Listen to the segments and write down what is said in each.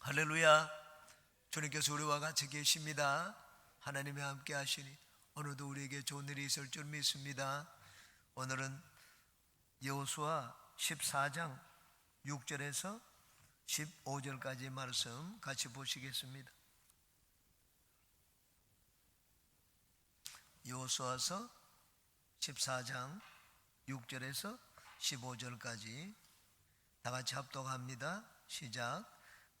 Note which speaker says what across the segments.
Speaker 1: 할렐루야. 주님께서 우리와 같이 계십니다. 하나님이 함께 하시니 오늘도 우리에게 좋은 일이 있을 줄 믿습니다. 오늘은 여호수아 14장 6절에서 15절까지 말씀 같이 보시겠습니다. 여호수아서 14장 6절에서 15절까지 다 같이 합독합니다. 시작.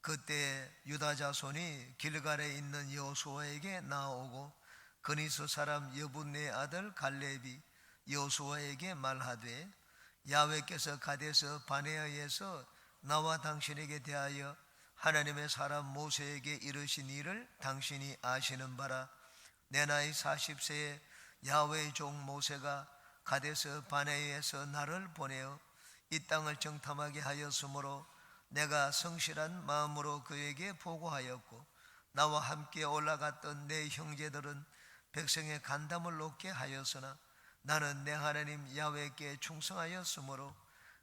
Speaker 1: 그때 유다 자손이 길갈에 있는 여호수아에게 나오고 그니스 사람 여분네 아들 갈렙이 여호수아에게 말하되 야훼께서 가데스 바네아에서 나와 당신에게 대하여 하나님의 사람 모세에게 이르신 일을 당신이 아시는 바라. 내 나이 40세에 야훼의 종 모세가 가데스 바네아에서 나를 보내어 이 땅을 정탐하게 하였으므로 내가 성실한 마음으로 그에게 보고하였고 나와 함께 올라갔던 내 형제들은 백성의 간담을 놓게 하였으나 나는 내 하나님 야훼께 충성하였으므로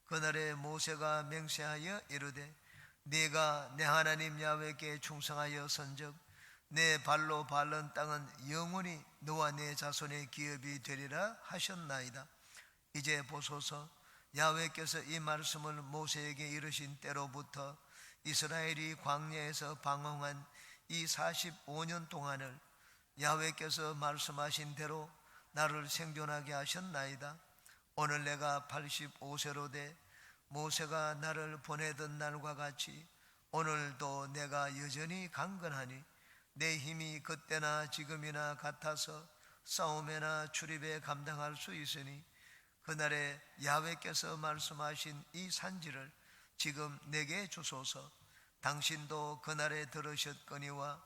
Speaker 1: 그날에 모세가 맹세하여 이르되 네가 내 하나님 야훼께 충성하였은즉 내 발로 밟은 땅은 영원히 너와 내 자손의 기업이 되리라 하셨나이다. 이제 보소서, 야훼께서 이 말씀을 모세에게 이르신 때로부터 이스라엘이 광야에서 방황한 이 45년 동안을 야훼께서 말씀하신 대로 나를 생존하게 하셨나이다. 오늘 내가 85세로 돼 모세가 나를 보내던 날과 같이 오늘도 내가 여전히 강건하니 내 힘이 그때나 지금이나 같아서 싸움에나 출입에 감당할 수 있으니 그날에 야훼께서 말씀하신 이 산지를 지금 내게 주소서. 당신도 그날에 들으셨거니와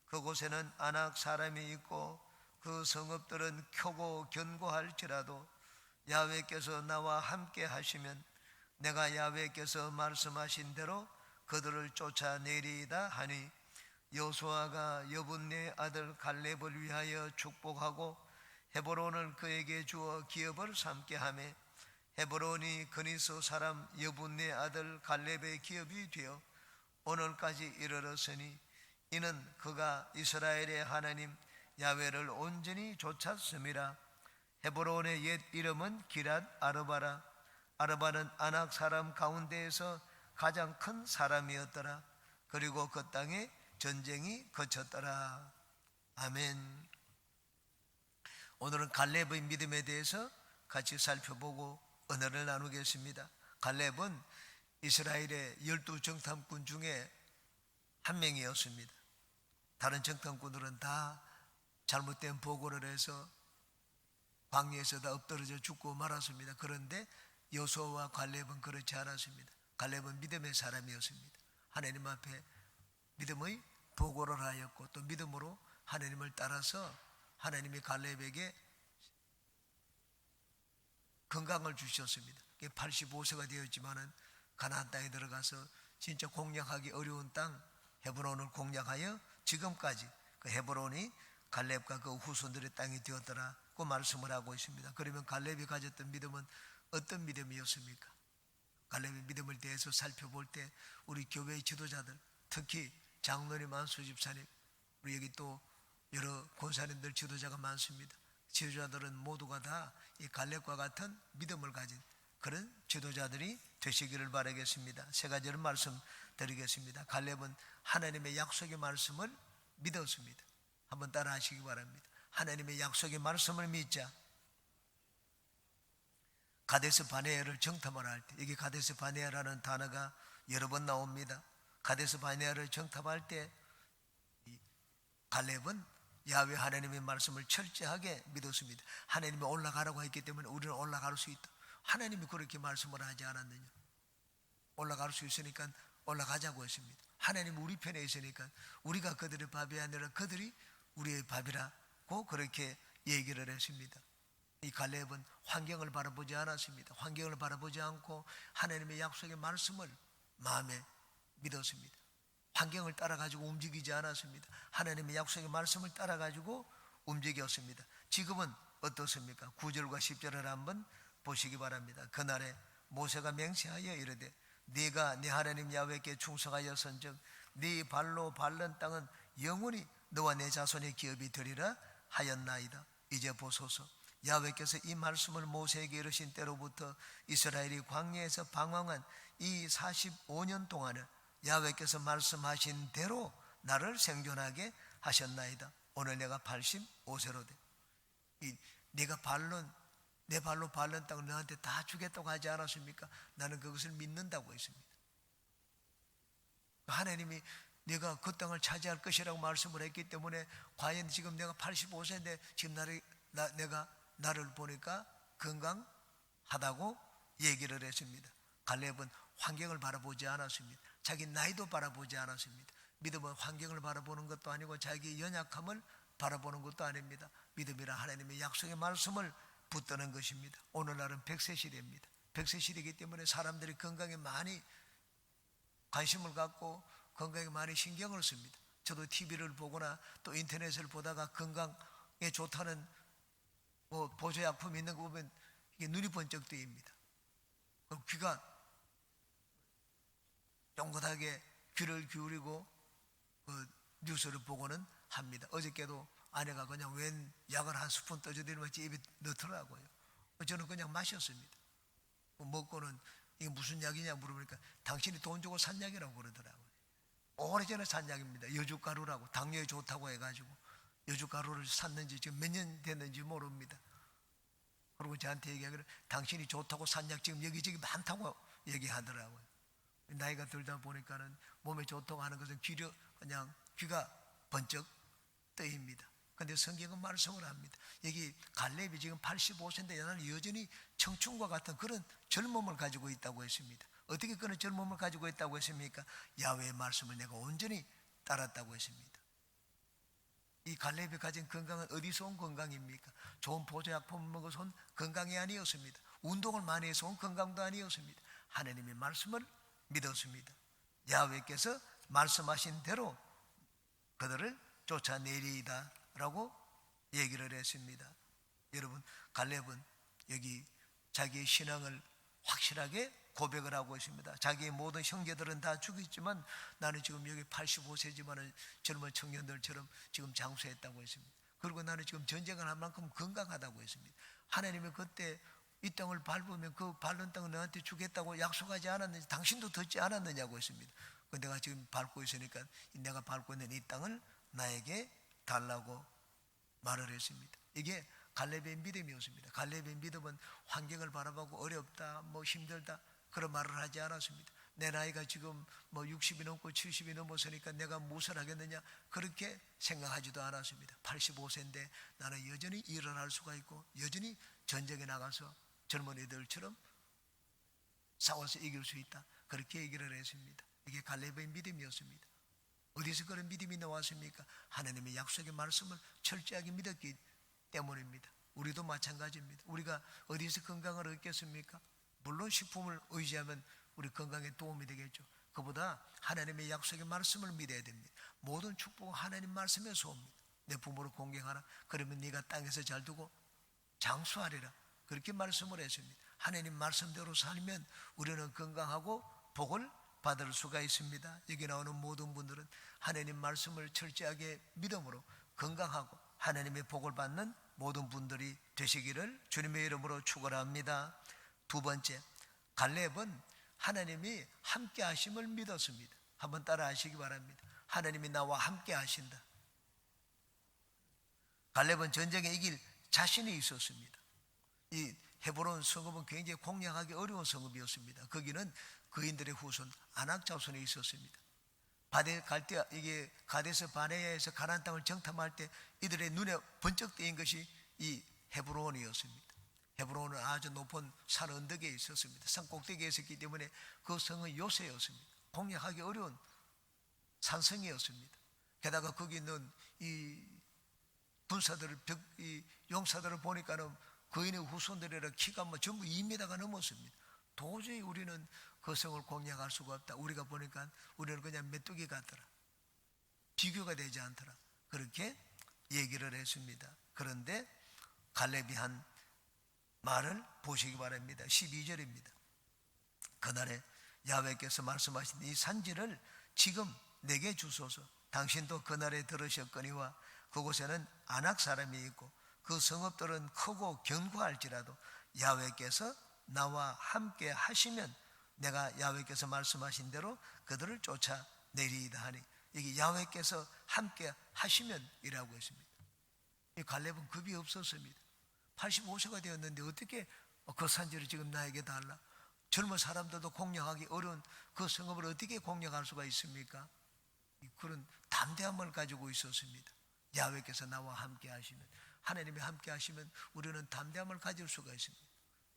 Speaker 1: 그곳에는 아낙 사람이 있고 그 성읍들은 크고 견고할지라도 야훼께서 나와 함께 하시면 내가 야훼께서 말씀하신 대로 그들을 쫓아내리이다 하니 여호수아가 여분네 아들 갈렙을 위하여 축복하고 헤브론을 그에게 주어 기업을 삼게 하며 헤브론이 그니스 사람 여분네 아들 갈렙의 기업이 되어 오늘까지 이르렀으니 이는 그가 이스라엘의 하나님 야훼를 온전히 좇았음이라. 헤브론의 옛 이름은 기랏 아르바라. 아르바는 아낙 사람 가운데에서 가장 큰 사람이었더라. 그리고 그 땅에 전쟁이 거쳤더라. 아멘. 오늘은 갈렙의 믿음에 대해서 같이 살펴보고 은혜를 나누겠습니다. 갈렙은 이스라엘의 12 정탐꾼 중에 한 명이었습니다. 다른 정탐꾼들은 다 잘못된 보고를 해서 광야에서 다 엎드러져 죽고 말았습니다. 그런데 여호수아와 갈렙은 그렇지 않았습니다. 갈렙은 믿음의 사람이었습니다. 하나님 앞에 믿음의 보고를 하였고 또 믿음으로 하나님을 따라서 하나님이 갈렙에게 건강을 주셨습니다. 85세가 되었지만은 가나안 땅에 들어가서 진짜 공략하기 어려운 땅 헤브론을 공략하여 지금까지 그 헤브론이 갈렙과 그 후손들의 땅이 되었더라고 말씀을 하고 있습니다. 그러면 갈렙이 가졌던 믿음은 어떤 믿음이었습니까? 갈렙의 믿음을 대해서 살펴볼 때 우리 교회의 지도자들, 특히 장로님, 안수집사님, 우리 여기 또 여러 권사님들 지도자가 많습니다. 지도자들은 모두가 다 이 갈렙과 같은 믿음을 가진 그런 지도자들이 되시기를 바라겠습니다. 세 가지를 말씀드리겠습니다. 갈렙은 하나님의 약속의 말씀을 믿었습니다. 한번 따라 하시기 바랍니다. 하나님의 약속의 말씀을 믿자. 가데스 바네아를 정탐을 할 때, 여기 가데스 바네아라는 단어가 여러 번 나옵니다. 가데스 바네아를 정탐할 때 갈렙은 야훼 하나님의 말씀을 철저하게 믿었습니다. 하나님이 올라가라고 했기 때문에 우리는 올라갈 수 있다. 하나님이 그렇게 말씀을 하지 않았느냐? 올라갈 수 있으니까 올라가자고 했습니다. 하나님이 우리 편에 있으니까 우리가 그들의 밥이 아니라 그들이 우리의 밥이라고 그렇게 얘기를 했습니다. 이 갈렙은 환경을 바라보지 않았습니다. 환경을 바라보지 않고 하나님의 약속의 말씀을 마음에 믿었습니다. 환경을 따라가지고 움직이지 않았습니다. 하나님의 약속의 말씀을 따라가지고 움직였습니다. 지금은 어떻습니까? 9절과 10절을 한번 보시기 바랍니다. 그날에 모세가 맹세하여 이르되 네가 네 하나님 야훼께 충성하였은즉 네 발로 밟는 땅은 영원히 너와 내 자손의 기업이 되리라 하였나이다. 이제 보소서, 야훼께서 이 말씀을 모세에게 이르신 때로부터 이스라엘이 광야에서 방황한 이 45년 동안은 야훼께서 말씀하신 대로 나를 생존하게 하셨나이다. 오늘 내가 85세로 돼. 내가 내 발로 밟는 땅을 너한테 다 주겠다고 하지 않았습니까? 나는 그것을 믿는다고 했습니다. 하나님이 내가 그 땅을 차지할 것이라고 말씀을 했기 때문에, 과연 지금 내가 85세인데 지금 내가 나를 보니까 건강하다고 얘기를 했습니다. 갈렙은 환경을 바라보지 않았습니다. 자기 나이도 바라보지 않았습니다. 믿음은 환경을 바라보는 것도 아니고 자기 연약함을 바라보는 것도 아닙니다. 믿음이라 하나님의 약속의 말씀을 붙드는 것입니다. 오늘날은 100세 시대입니다. 100세 시대이기 때문에 사람들이 건강에 많이 관심을 갖고 건강에 많이 신경을 씁니다. 저도 TV를 보거나 또 인터넷을 보다가 건강에 좋다는 보조약품이 있는 거 보면 이게 눈이 번쩍 뜨입니다. 귀가 쫑긋하게 귀를 기울이고 뉴스를 보고는 합니다. 어저께도 아내가 그냥 웬 약을 한 스푼 떠줘드리면서 입에 넣더라고요. 저는 그냥 마셨습니다. 먹고는 이게 무슨 약이냐 물어보니까 당신이 돈 주고 산 약이라고 그러더라고요. 오래전에 산 약입니다. 여주가루라고, 당뇨에 좋다고 해가지고 여주가루를 샀는지 지금 몇 년 됐는지 모릅니다. 그리고 저한테 얘기하기를 당신이 좋다고 산 약 지금 여기저기 많다고 얘기하더라고요. 나이가 들다 보니까는 몸에 좋다고 하는 것은 그냥 귀가 번쩍 뜨입니다. 그런데 성경은 말씀을 합니다. 여기 갈렙이 지금 85세인데 여전히 청춘과 같은 그런 젊음을 가지고 있다고 했습니다. 어떻게 그런 젊음을 가지고 있다고 했습니까? 야훼의 말씀을 내가 온전히 따랐다고 했습니다. 이 갈렙이 가진 건강은 어디서 온 건강입니까? 좋은 보조약품을 먹어서 온 건강이 아니었습니다. 운동을 많이 해서 온 건강도 아니었습니다. 하나님의 말씀을 믿었습니다. 야훼께서 말씀하신 대로 그들을 쫓아내리이다 라고 얘기를 했습니다. 여러분, 갈렙은 여기 자기의 신앙을 확실하게 고백을 하고 있습니다. 자기의 모든 형제들은 다 죽였지만 나는 지금 여기 85세지만 젊은 청년들처럼 지금 장수했다고 했습니다. 그리고 나는 지금 전쟁을 한 만큼 건강하다고 했습니다. 하나님이 그때 이 땅을 밟으면 그 밟는 땅을 너한테 주겠다고 약속하지 않았는지, 당신도 듣지 않았느냐고 했습니다. 내가 지금 밟고 있으니까 내가 밟고 있는 이 땅을 나에게 달라고 말을 했습니다. 이게 갈렙의 믿음이었습니다. 갈렙의 믿음은 환경을 바라보고 어렵다, 힘들다 그런 말을 하지 않았습니다. 내 나이가 지금 60이 넘고 70이 넘었으니까 내가 무엇을 하겠느냐 그렇게 생각하지도 않았습니다. 85세인데 나는 여전히 일어날 수가 있고 여전히 전쟁에 나가서 젊은이들처럼 싸워서 이길 수 있다, 그렇게 얘기를 했습니다. 이게 갈렙의 믿음이었습니다. 어디서 그런 믿음이 나왔습니까? 하나님의 약속의 말씀을 철저하게 믿었기 때문입니다. 우리도 마찬가지입니다. 우리가 어디서 건강을 얻겠습니까? 물론 식품을 의지하면 우리 건강에 도움이 되겠죠. 그보다 하나님의 약속의 말씀을 믿어야 됩니다. 모든 축복은 하나님 말씀에서 옵니다. 내 부모를 공경하라, 그러면 네가 땅에서 잘 두고 장수하리라, 그렇게 말씀을 했습니다. 하나님 말씀대로 살면 우리는 건강하고 복을 받을 수가 있습니다. 여기 나오는 모든 분들은 하나님 말씀을 철저하게 믿음으로 건강하고 하나님의 복을 받는 모든 분들이 되시기를 주님의 이름으로 축원합니다. 두 번째, 갈렙은 하나님이 함께 하심을 믿었습니다. 한번 따라 하시기 바랍니다. 하나님이 나와 함께 하신다. 갈렙은 전쟁에 이길 자신이 있었습니다. 이 헤브론 성읍은 굉장히 공략하기 어려운 성읍이었습니다. 거기는 그인들의 후손 아낙 자손이 있었습니다. 이게 가데스 바네아에서 가나안 땅을 정탐할 때 이들의 눈에 번쩍 띄인 것이 이 헤브론이었습니다. 헤브론은 아주 높은 산 언덕에 있었습니다. 산 꼭대기에 있었기 때문에 그 성은 요새였습니다. 공략하기 어려운 산성이었습니다. 게다가 거기 있는 이 군사들을 이 용사들을 보니까는 그인의 후손들이라 키가 전부 2m가 넘었습니다. 도저히 우리는 그 성을 공략할 수가 없다. 우리가 보니까 우리는 그냥 메뚜기 같더라, 비교가 되지 않더라, 그렇게 얘기를 했습니다. 그런데 갈렙이 한 말을 보시기 바랍니다. 12절입니다. 그날에 야훼께서 말씀하신 이 산지를 지금 내게 주소서. 당신도 그날에 들으셨거니와 그곳에는 아낙 사람이 있고 그 성읍들은 크고 견고할지라도 야훼께서 나와 함께 하시면 내가 야훼께서 말씀하신 대로 그들을 쫓아내리이다 하니, 이게 야훼께서 함께 하시면이라고 했습니다. 이 갈렙은 겁이 없었습니다. 85세가 되었는데 어떻게 그 산지를 지금 나에게 달라? 젊은 사람들도 공략하기 어려운 그 성읍을 어떻게 공략할 수가 있습니까? 그런 담대함을 가지고 있었습니다. 야훼께서 나와 함께 하시면, 하나님이 함께 하시면 우리는 담대함을 가질 수가 있습니다.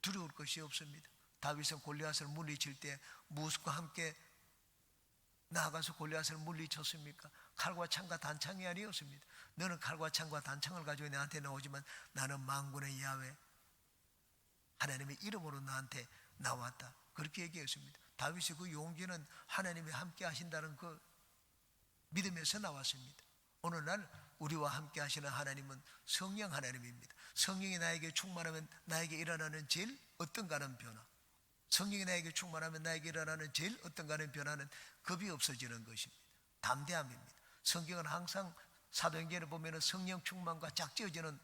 Speaker 1: 두려울 것이 없습니다. 다윗은 골리앗을 물리칠 때 무엇과 함께 나아가서 골리앗을 물리쳤습니까? 칼과 창과 단창이 아니었습니다. 너는 칼과 창과 단창을 가지고 나한테 나오지만 나는 만군의 야훼 하나님의 이름으로 나한테 나왔다, 그렇게 얘기했습니다. 다윗의 그 용기는 하나님이 함께 하신다는 그 믿음에서 나왔습니다. 오늘날 우리와 함께 하시는 하나님은 성령 하나님입니다. 성령이 나에게 충만하면 나에게 일어나는 제일 어떤가는 변화, 성령이 나에게 충만하면 나에게 일어나는 제일 어떤가는 변화는 겁이 없어지는 것입니다. 담대함입니다. 성경은 항상 사도행전을 보면 성령 충만과 짝지어지는,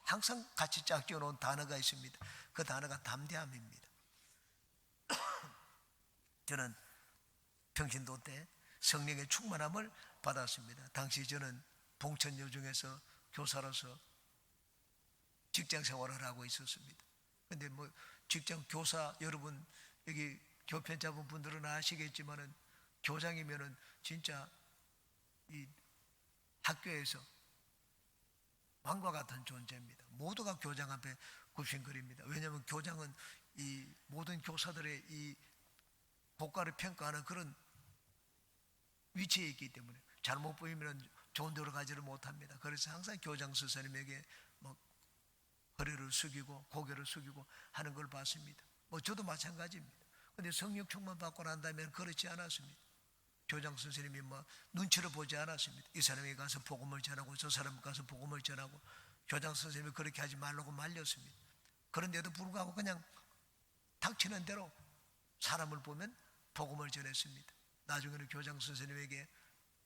Speaker 1: 항상 같이 짝지어 놓은 단어가 있습니다. 그 단어가 담대함입니다. 저는 평신도 때 성령의 충만함을 받았습니다. 당시 저는 봉천여 중에서 교사로서 직장 생활을 하고 있었습니다. 그런데 뭐 직장 교사, 여러분 여기 교편 잡은 분들은 아시겠지만은 교장이면은 진짜 이 학교에서 왕과 같은 존재입니다. 모두가 교장 앞에 굽신거립니다. 왜냐하면 교장은 이 모든 교사들의 이 고가를 평가하는 그런 위치에 있기 때문에 잘못 보이면 좋은 데로 가지를 못합니다. 그래서 항상 교장 선생님에게 뭐 허리를 숙이고 고개를 숙이고 하는 걸 봤습니다. 뭐 저도 마찬가지입니다. 그런데 성령 충만 받고 난다면 그렇지 않았습니다. 교장 선생님이 뭐 눈치를 보지 않았습니다. 이 사람이 가서 복음을 전하고 저 사람 가서 복음을 전하고, 교장 선생님이 그렇게 하지 말라고 말렸습니다. 그런데도 불구하고 그냥 닥치는 대로 사람을 보면 복음을 전했습니다. 나중에는 교장 선생님에게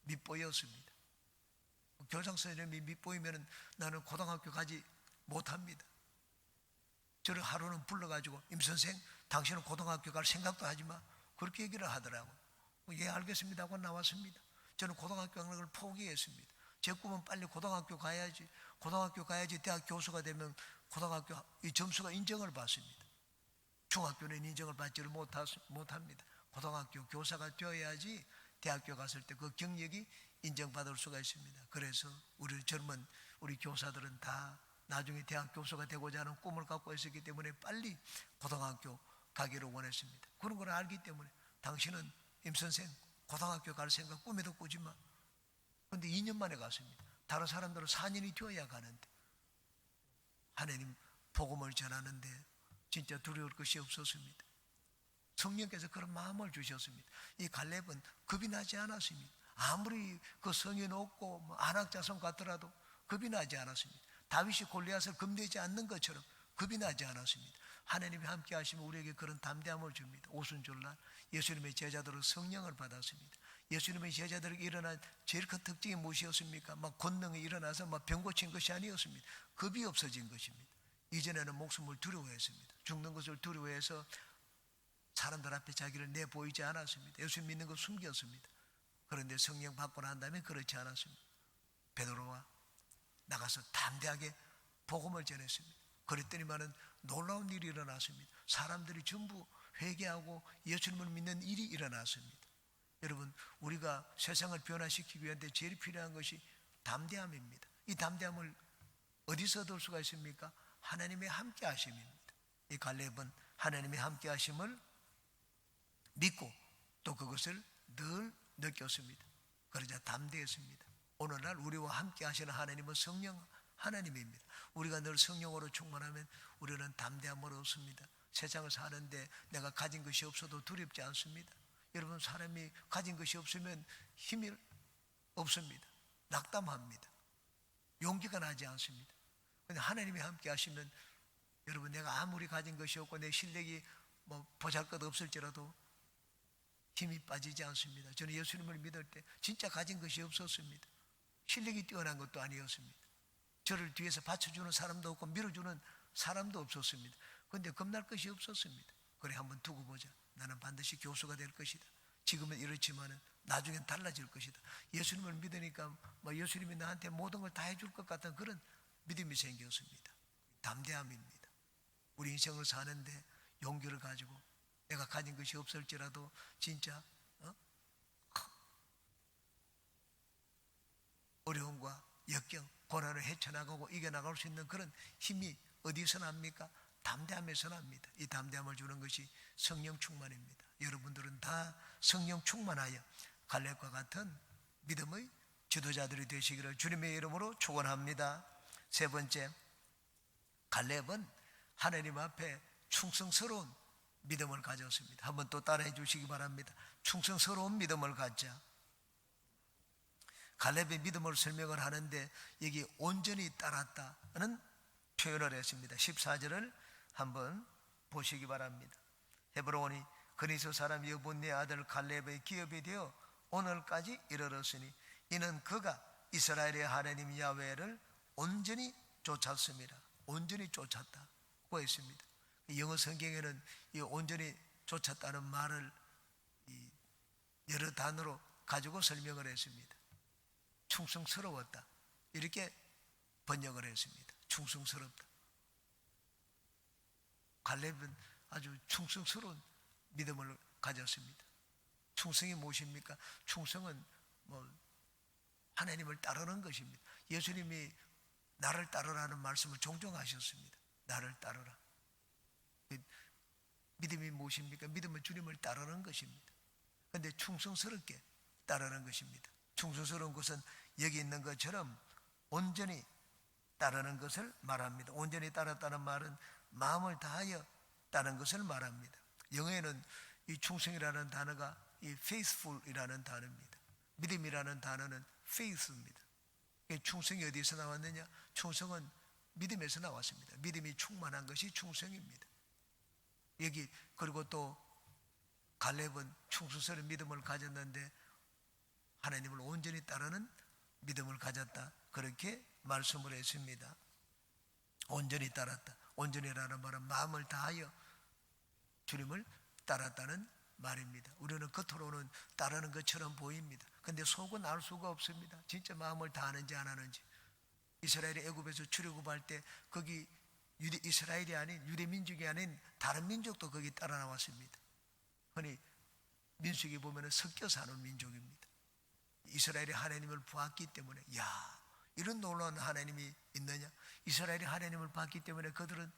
Speaker 1: 밉보였습니다. 교장 선생님이 밉보이면 나는 고등학교 가지 못합니다. 저를 하루는 불러가지고 임 선생, 당신은 고등학교 갈 생각도 하지 마, 그렇게 얘기를 하더라고요. 예, 알겠습니다 하고 나왔습니다. 저는 고등학교 가는 걸 포기했습니다. 제 꿈은 빨리 고등학교 가야지, 고등학교 가야지 대학 교수가 되면 고등학교 이 점수가 인정을 받습니다. 중학교는 인정을 받지를 못합니다. 고등학교 교사가 되어야지 대학교 갔을 때 그 경력이 인정받을 수가 있습니다. 그래서 우리 젊은 우리 교사들은 다 나중에 대학 교수가 되고자 하는 꿈을 갖고 있었기 때문에 빨리 고등학교 가기를 원했습니다. 그런 걸 알기 때문에 당신은 임 선생 고등학교 갈 생각 꿈에도 꾸지 마. 그런데 2년 만에 갔습니다. 다른 사람들은 4년이 되어야 가는데, 하나님 복음을 전하는데 진짜 두려울 것이 없었습니다. 성령께서 그런 마음을 주셨습니다. 이 갈렙은 겁이 나지 않았습니다. 아무리 그 성이 높고 뭐 안악자손 같더라도 겁이 나지 않았습니다. 다윗이 골리앗을 겁내지 않는 것처럼 겁이 나지 않았습니다. 하나님이 함께 하시면 우리에게 그런 담대함을 줍니다. 오순절날 예수님의 제자들은 성령을 받았습니다. 예수님의 제자들에게 일어난 제일 큰 특징이 무엇이었습니까? 막 권능이 일어나서 막 병 고친 것이 아니었습니다. 겁이 없어진 것입니다. 이전에는 목숨을 두려워했습니다. 죽는 것을 두려워해서 사람들 앞에 자기를 내보이지 않았습니다. 예수님 믿는 걸 숨겼습니다. 그런데 성령 받고 난 다음에 그렇지 않았습니다. 베드로와 나가서 담대하게 복음을 전했습니다. 그랬더니만은 놀라운 일이 일어났습니다. 사람들이 전부 회개하고 예수님을 믿는 일이 일어났습니다. 여러분, 우리가 세상을 변화시키기 위한 데 제일 필요한 것이 담대함입니다. 이 담대함을 어디서 얻을 수가 있습니까? 하나님의 함께 하심입니다. 이 갈렙은 하나님의 함께 하심을 믿고 또 그것을 늘 느꼈습니다. 그러자 담대했습니다. 오늘날 우리와 함께 하시는 하나님은 성령 하나님입니다. 우리가 늘 성령으로 충만하면 우리는 담대함을 얻습니다. 세상을 사는데 내가 가진 것이 없어도 두렵지 않습니다. 여러분, 사람이 가진 것이 없으면 힘이 없습니다. 낙담합니다. 용기가 나지 않습니다. 그런데 하나님이 함께 하시면 여러분, 내가 아무리 가진 것이 없고 내 실력이 뭐 보잘것 없을지라도 힘이 빠지지 않습니다. 저는 예수님을 믿을 때 진짜 가진 것이 없었습니다. 실력이 뛰어난 것도 아니었습니다. 저를 뒤에서 받쳐주는 사람도 없고 밀어주는 사람도 없었습니다. 그런데 겁날 것이 없었습니다. 그래, 한번 두고 보자. 나는 반드시 교수가 될 것이다. 지금은 이렇지만은 나중엔 달라질 것이다. 예수님을 믿으니까 예수님이 나한테 모든 걸 다 해줄 것 같은 그런 믿음이 생겼습니다. 담대함입니다. 우리 인생을 사는데 용기를 가지고 내가 가진 것이 없을지라도 진짜 어려움과 역경, 고난을 헤쳐나가고 이겨나갈 수 있는 그런 힘이 어디서 납니까? 담대함에서 납니다. 이 담대함을 주는 것이 성령 충만입니다. 여러분들은 다 성령 충만하여 갈렙과 같은 믿음의 지도자들이 되시기를 주님의 이름으로 축원합니다. 세 번째, 갈렙은 하나님 앞에 충성스러운 믿음을 가졌습니다. 한번 또 따라해 주시기 바랍니다. 충성스러운 믿음을 갖자. 갈렙의 믿음을 설명을 하는데 여기 온전히 따랐다는 표현을 했습니다. 14절을 한번 보시기 바랍니다. 헤브론이 그니스 사람 여분네 아들 갈렙의 기업이 되어 오늘까지 이르렀으니 이는 그가 이스라엘의 하나님 야훼를 온전히 쫓았습니다. 온전히 쫓았다고 했습니다. 영어 성경에는 이 온전히 쫓았다는 말을 여러 단어로 가지고 설명을 했습니다. 충성스러웠다, 이렇게 번역을 했습니다. 충성스럽다. 갈렙은 아주 충성스러운 믿음을 가졌습니다. 충성이 무엇입니까? 충성은 하나님을 따르는 것입니다. 예수님이 나를 따르라는 말씀을 종종 하셨습니다. 나를 따르라. 믿음이 무엇입니까? 믿음은 주님을 따르는 것입니다. 그런데 충성스럽게 따르는 것입니다. 충성스러운 것은 여기 있는 것처럼 온전히 따르는 것을 말합니다. 온전히 따랐다는 말은 마음을 다하여 따르는 것을 말합니다. 영어에는 이 충성이라는 단어가 이 faithful이라는 단어입니다. 믿음이라는 단어는 faith입니다. 충성이 어디서 나왔느냐? 충성은 믿음에서 나왔습니다. 믿음이 충만한 것이 충성입니다. 여기 그리고 또 갈렙은 충성스러운 믿음을 가졌는데 하나님을 온전히 따르는 믿음을 가졌다, 그렇게 말씀을 했습니다. 온전히 따랐다. 온전히라는 말은 마음을 다하여 주님을 따랐다는 말입니다. 우리는 겉으로는 따르는 것처럼 보입니다. 그런데 속은 알 수가 없습니다. 진짜 마음을 다하는지 안 하는지. 이스라엘이 애굽에서 출애굽할 때 거기 이스라엘이 아닌 유대 민족이 아닌 다른 민족도 거기 따라 나왔습니다. 흔히 민수기 보면 섞여 사는 민족입니다. 이스라엘이 하나님을 보았기 때문에, 야, 이런 놀라운 하나님이 있느냐? 이스라엘이 하나님을 봤기 때문에 그들은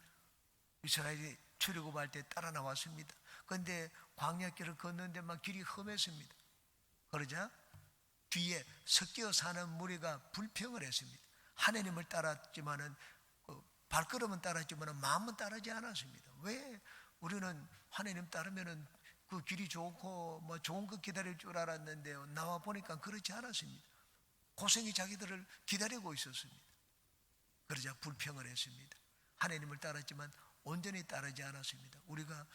Speaker 1: 이스라엘이 출애굽할 때 따라 나왔습니다. 그런데 광야길을 걷는데 막 길이 험했습니다. 그러자 뒤에 섞여 사는 무리가 불평을 했습니다. 하나님을 따랐지만은 발걸음은 따랐지만 마음은 따르지 않았습니다. 왜 우리는 하나님 따르면은 그 길이 좋고 좋은 거 기다릴 줄 알았는데요, 나와 보니까 그렇지 않았습니다. 고생이 자기들을 기다리고 있었습니다. 그러자 불평을 했습니다. 하나님을 따랐지만 온전히 따르지 않았습니다. 우리가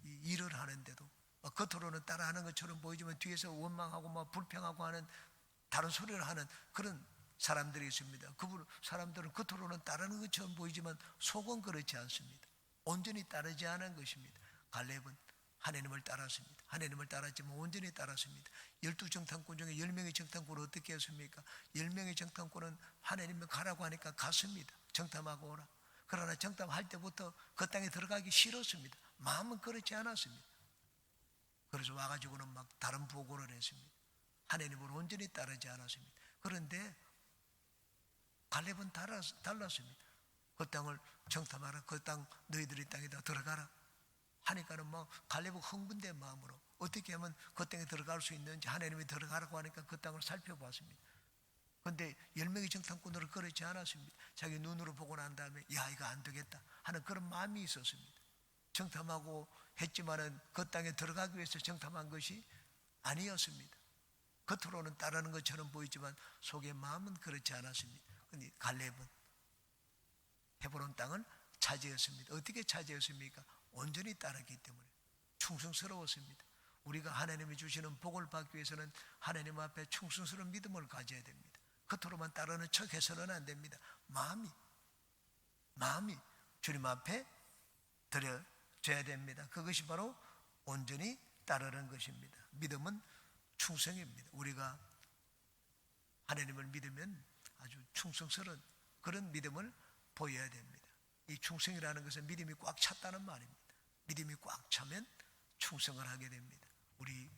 Speaker 1: 일을 하는데도 겉으로는 따라하는 것처럼 보이지만 뒤에서 원망하고 불평하고 하는 다른 소리를 하는 그런 사람들이 있습니다. 그 사람들은 겉으로는 따르는 것처럼 보이지만 속은 그렇지 않습니다. 온전히 따르지 않은 것입니다. 갈렙은 하나님을 따랐습니다. 하나님을 따랐지만 온전히 따랐습니다. 12정탐꾼 중에 10명의 정탐꾼은 어떻게 했습니까? 10명의 정탐꾼은 하나님이 가라고 하니까 갔습니다. 정탐하고 오라. 그러나 정탐할 때부터 그 땅에 들어가기 싫었습니다. 마음은 그렇지 않았습니다. 그래서 와가지고는 막 다른 보고를 했습니다. 하나님을 온전히 따르지 않았습니다. 그런데 갈렙은 달랐습니다. 그 땅을 정탐하라. 그 땅 너희들의 땅에다 들어가라 하니까는 갈렙은 흥분된 마음으로 어떻게 하면 그 땅에 들어갈 수 있는지 하나님이 들어가라고 하니까 그 땅을 살펴봤습니다. 그런데 10명의 정탐꾼들은 그렇지 않았습니다. 자기 눈으로 보고 난 다음에 야, 이거 안 되겠다 하는 그런 마음이 있었습니다. 정탐하고 했지만은 그 땅에 들어가기 위해서 정탐한 것이 아니었습니다. 겉으로는 따르는 것처럼 보이지만 속의 마음은 그렇지 않았습니다. 그런데 갈렙은 헤브론 땅을 차지했습니다. 어떻게 차지했습니까? 온전히 따르기 때문에 충성스러웠습니다. 우리가 하나님이 주시는 복을 받기 위해서는 하나님 앞에 충성스러운 믿음을 가져야 됩니다. 겉으로만 따르는 척 해서는 안 됩니다. 마음이 주님 앞에 드려져야 됩니다. 그것이 바로 온전히 따르는 것입니다. 믿음은 충성입니다. 우리가 하나님을 믿으면 아주 충성스러운 그런 믿음을 보여야 됩니다. 이 충성이라는 것은 믿음이 꽉 찼다는 말입니다. 믿음이 꽉 차면 충성을 하게 됩니다. 우리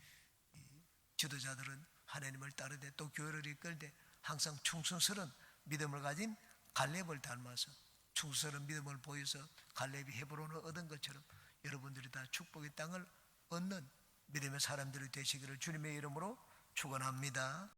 Speaker 1: 지도자들은 하나님을 따르되 또 교회를 이끌 때 항상 충성스러운 믿음을 가진 갈렙을 닮아서 충성스러운 믿음을 보여서 갈렙이 헤브론을 얻은 것처럼 여러분들이 다 축복의 땅을 얻는 믿음의 사람들이 되시기를 주님의 이름으로 축원합니다.